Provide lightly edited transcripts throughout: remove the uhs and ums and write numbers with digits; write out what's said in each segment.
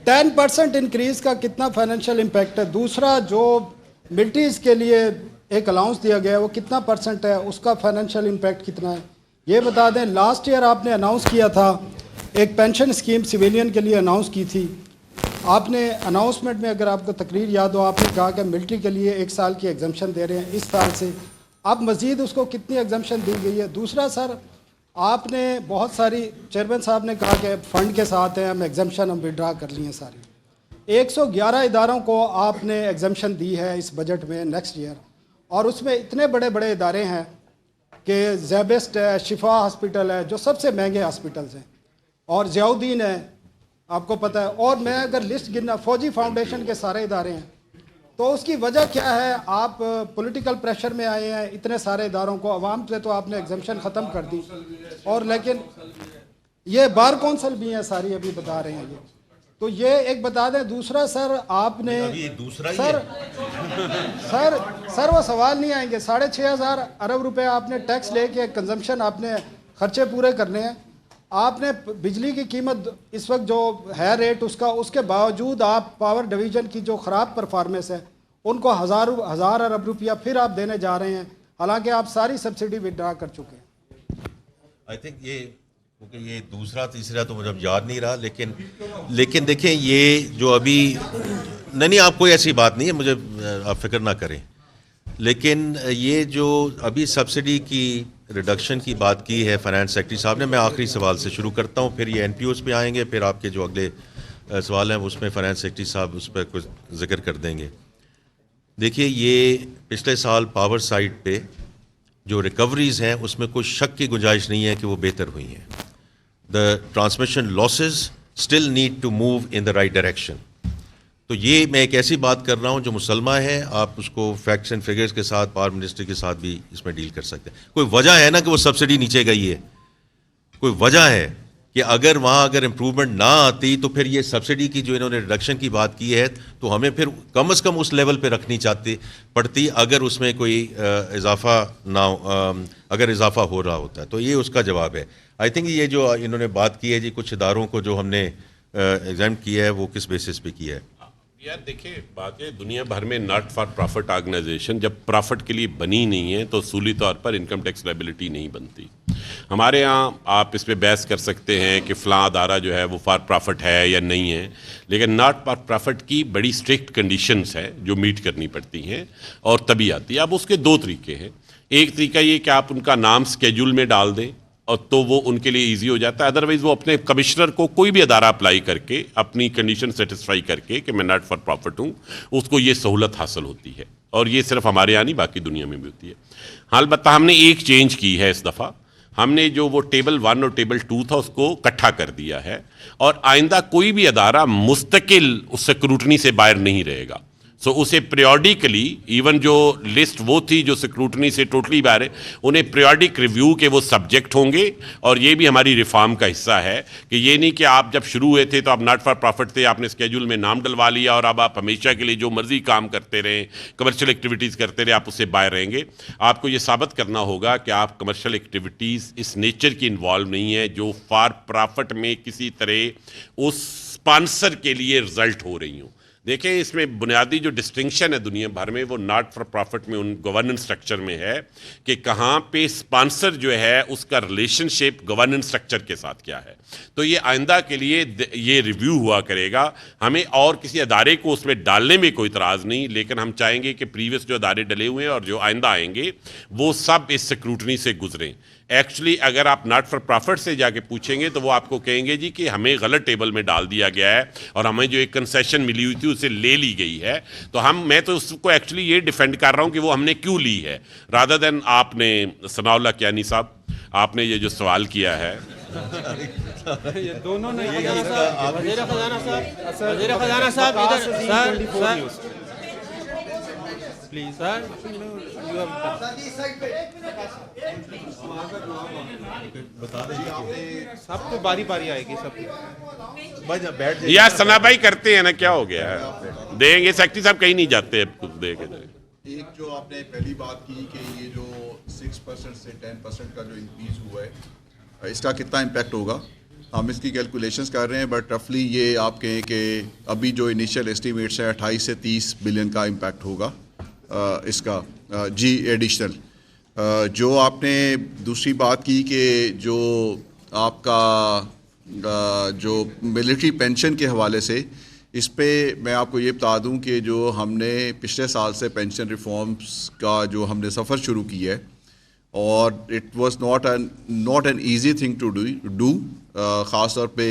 10% increase کا کتنا financial impact ہے؟ دوسرا جو ملٹریز کے لیے ایک الاؤنس دیا گیا ہے وہ کتنا پرسنٹ ہے، اس کا فائنینشیل امپیکٹ کتنا ہے یہ بتا دیں۔ لاسٹ ایئر آپ نے اناؤنس کیا تھا ایک پینشن اسکیم سویلین کے لیے اناؤنس کی تھی، آپ نے اناؤنسمنٹ میں اگر آپ کو تقریر یاد ہو آپ نے کہا کہ ملٹری کے لیے 1 سال کی ایگزمپشن دے رہے ہیں اس سال سے، اب مزید اس کو کتنی ایگزمپشن دی گئی ہے؟ دوسرا سر آپ نے بہت ساری چیئرمین صاحب نے کہا کہ فنڈ کے ساتھ ہیں ہم ایگزمپشن ہم وڈرا کر لی ہیں ساری، 111 اداروں کو آپ نے ایگزمپشن دی ہے اس بجٹ میں نیکسٹ ایئر، اور اس میں اتنے بڑے بڑے ادارے ہیں کہ زیبسٹ ہے، شفا ہاسپٹل ہے جو سب سے مہنگے ہاسپٹلز ہیں، اور ضیاء الدین ہے آپ کو پتہ ہے، اور میں اگر لسٹ گننا فوجی فاؤنڈیشن کے سارے ادارے ہیں، تو اس کی وجہ کیا ہے؟ آپ پولیٹیکل پریشر میں آئے ہیں، اتنے سارے اداروں کو عوام سے تو آپ نے ایگزمپشن ختم کر دی، اور لیکن یہ بار کونسل بھی ہیں ساری ابھی بتا رہے ہیں یہ، تو یہ ایک بتا دیں۔ دوسرا سر آپ نے سر وہ سوال نہیں آئیں گے، 6,500 ارب روپے آپ نے ٹیکس لے کے کنزمپشن آپ نے خرچے پورے کرنے ہیں، آپ نے بجلی کی قیمت اس وقت جو ہے ریٹ اس کے باوجود آپ پاور ڈویژن کی جو خراب پرفارمنس ہے ان کو ہزار ارب روپیہ پھر آپ دینے جا رہے ہیں، حالانکہ آپ ساری سبسڈی ودرا کر چکے ہیں۔ آئی تھنک کیونکہ یہ دوسرا تیسرا تو مجھے یاد نہیں رہا، لیکن دیکھیں یہ جو ابھی نہیں آپ کوئی ایسی بات نہیں ہے، مجھے آپ فکر نہ کریں، لیکن یہ جو ابھی سبسڈی کی ریڈکشن کی بات کی ہے فائنانس سیکرٹری صاحب نے، میں آخری سوال سے شروع کرتا ہوں، پھر یہ NPOs پہ آئیں گے، پھر آپ کے جو اگلے سوال ہیں اس میں فائنانس سیکرٹری صاحب اس پہ کچھ ذکر کر دیں گے۔ دیکھیے یہ پچھلے سال پاور سائٹ پہ جو ریکوریز ہیں اس میں کوئی شک کی گنجائش نہیں ہے کہ وہ بہتر ہوئی ہیں۔ The transmission losses still need to move in the right direction۔ تو یہ میں ایک ایسی بات کر رہا ہوں جو مسلمہ ہے، آپ اس کو فیکٹس اینڈ فگرز کے ساتھ پاور منسٹری کے ساتھ بھی اس میں ڈیل کر سکتے ہیں۔ کوئی وجہ ہے نا کہ وہ سبسڈی نیچے گئی ہے، کوئی وجہ ہے کہ اگر وہاں امپروومنٹ نہ آتی تو پھر یہ سبسڈی کی جو انہوں نے ریڈکشن کی بات کی ہے تو ہمیں پھر کم از کم اس لیول پہ رکھنی پڑتی اگر اس میں کوئی اضافہ نہ اگر اضافہ ہو رہا ہوتا ہے، تو یہ اس کا جواب ہے۔ آئی تھنک یہ جو انہوں نے بات کی ہے جی کچھ اداروں کو جو ہم نے ایگزامپٹ کیا ہے وہ کس بیسس پہ کیا ہے؟ یار دیکھیں بات ہے، دنیا بھر میں ناٹ فار پرافٹ آرگنائزیشن جب پرافٹ کے لیے بنی نہیں ہے تو اصولی طور پر انکم ٹیکس لائبلٹی نہیں بنتی۔ ہمارے ہاں آپ اس پہ بحث کر سکتے ہیں کہ فلاں ادارہ جو ہے وہ فار پرافٹ ہے یا نہیں ہے، لیکن ناٹ فار پرافٹ کی بڑی اسٹرکٹ کنڈیشنز ہیں جو میٹ کرنی پڑتی ہیں اور تبھی آتی ہے۔ اب اس کے 2 طریقے ہیں، ایک طریقہ یہ کہ آپ ان کا نام اسکیجول میں ڈال دیں اور تو وہ ان کے لیے ایزی ہو جاتا ہے، ادروائز وہ اپنے کمشنر کو کوئی بھی ادارہ اپلائی کر کے اپنی کنڈیشن سیٹسفائی کر کے کہ میں ناٹ فار پرافٹ ہوں، اس کو یہ سہولت حاصل ہوتی ہے، اور یہ صرف ہمارے یہاں نہیں باقی دنیا میں بھی ہوتی ہے۔ البتہ ہم نے ایک چینج کی ہے اس دفعہ، ہم نے جو وہ ٹیبل 1 اور ٹیبل 2 تھا اس کو اکٹھا کر دیا ہے، اور آئندہ کوئی بھی ادارہ مستقل اس سکروٹنی سے باہر نہیں رہے گا۔ اسے پریوڈیکلی ایون جو لسٹ وہ تھی جو سکروٹنی سے ٹوٹلی باہر ہے انہیں پریوڈک ریویو کے وہ سبجیکٹ ہوں گے، اور یہ بھی ہماری ریفارم کا حصہ ہے کہ یہ نہیں کہ آپ جب شروع ہوئے تھے تو آپ ناٹ فار پرافٹ تھے، آپ نے اسکیجول میں نام ڈلوا لیا اور اب آپ ہمیشہ کے لیے جو مرضی کام کرتے رہیں، کمرشل ایکٹیویٹیز کرتے رہے، آپ اس سے باہر رہیں گے۔ آپ کو یہ ثابت کرنا ہوگا کہ آپ کمرشل ایکٹیویٹیز اس نیچر کی انوالو نہیں ہے جو فار پرافٹ میں کسی طرح اس اسپانسر کے لیے رزلٹ ہو رہی ہوں۔ دیکھیں اس میں بنیادی جو ڈسٹنکشن ہے دنیا بھر میں وہ ناٹ فار پرافٹ میں ان گورننس سٹرکچر میں ہے کہ کہاں پہ اسپانسر جو ہے اس کا ریلیشن شپ گورننس سٹرکچر کے ساتھ کیا ہے۔ تو یہ آئندہ کے لیے یہ ریویو ہوا کرے گا، ہمیں اور کسی ادارے کو اس میں ڈالنے میں کوئی اعتراض نہیں، لیکن ہم چاہیں گے کہ پریویس جو ادارے ڈلے ہوئے ہیں اور جو آئندہ آئیں گے وہ سب اس سکروٹنی سے گزریں۔ ایکچولی اگر آپ ناٹ فار پرافٹ سے جا کے پوچھیں گے تو وہ آپ کو کہیں گے جی کہ ہمیں غلط ٹیبل میں ڈال دیا گیا ہے اور ہمیں جو ایک کنسیشن ملی ہوئی تھی اسے لے لی گئی ہے، تو میں تو اس کو ایکچولی یہ ڈیفینڈ کر رہا ہوں کہ وہ ہم نے کیوں لی ہے، رادر دین آپ نے ثناء اللہ کیانی صاحب آپ نے یہ جو سوال کیا ہے دونوں نے وزیر خزانہ صاحب ادھر پلیز سر سب کو باری باری آئے گی سب یا ثنا بھائی کرتے ہیں نا، کیا ہو گیا ہے دیں گے، سیکٹری صاحب کہیں نہیں جاتے کچھ دے کے جائیں۔ ایک جو آپ نے پہلی بات کی کہ یہ جو 6% سے 10% کا جو انکریز ہوا ہے اس کا کتنا امپیکٹ ہوگا، ہم اس کی کیلکولیشنز کر رہے ہیں بٹ رفلی یہ آپ کہیں کہ ابھی جو انیشیل اسٹیمیٹس ہیں 28 سے 30 بلین کا امپیکٹ ہوگا اس کا جی ایڈیشنل. جو آپ نے دوسری بات کی کہ جو آپ کا جو ملٹری پینشن کے حوالے سے اس پہ میں آپ کو یہ بتا دوں کہ جو ہم نے پچھلے سال سے پینشن ریفارمز کا جو ہم نے سفر شروع کیا ہے اور it was not an easy thing to do خاص طور پہ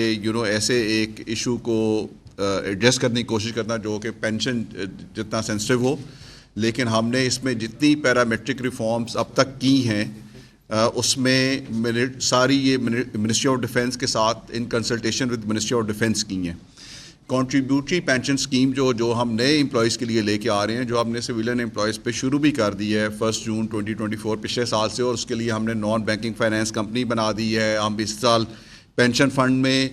ایسے ایک ایشو کو ایڈریس کرنے کی کوشش کرنا جو کہ پینشن جتنا سینسٹیو ہو, لیکن ہم نے اس میں جتنی پیرامیٹرک ریفارمز اب تک کی ہیں اس میں ساری یہ منسٹری آف ڈیفینس کے ساتھ ان consultation with ministry of defence کی ہیں. کنٹریبیوٹری پینشن اسکیم جو ہم نئے امپلائیز کے لیے لے کے آ رہے ہیں, جو ہم نے سویلین امپلائیز پہ شروع بھی کر دی ہے 1 جون 2024 پچھلے سال سے, اور اس کے لیے ہم نے نان بینکنگ فائنینس کمپنی بنا دی ہے. ہم اس سال پینشن فنڈ میں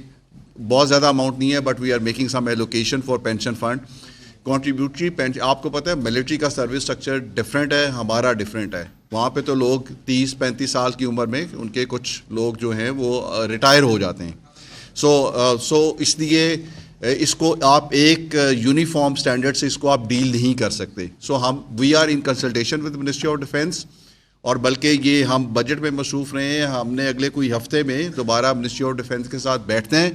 بہت زیادہ اماؤنٹ نہیں ہے but we are making some allocation for pension fund. Contributory pension آپ کو پتہ ہے ملٹری کا سروس اسٹرکچر ڈفرینٹ ہے, ہمارا ڈفرینٹ ہے. وہاں پہ تو لوگ 30-35 سال کی عمر میں ان کے کچھ لوگ جو ہیں وہ ریٹائر ہو جاتے ہیں. سو اس لیے اس کو آپ ایک یونیفارم اسٹینڈرڈ سے اس کو آپ ڈیل نہیں کر سکتے. So we are in consultation with ministry of defence, اور بلکہ یہ ہم بجٹ میں مصروف رہے ہیں. ہم نے اگلے کوئی ہفتے میں دوبارہ منسٹری آف ڈیفینس کے ساتھ بیٹھتے ہیں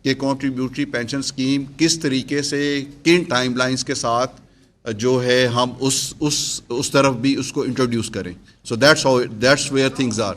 کہ کنٹریبیوٹری پینشن اسکیم کس طریقے سے کن ٹائم لائنز کے ساتھ جو ہے ہم اس طرف بھی اس کو انٹروڈیوس کریں. So that's where things are.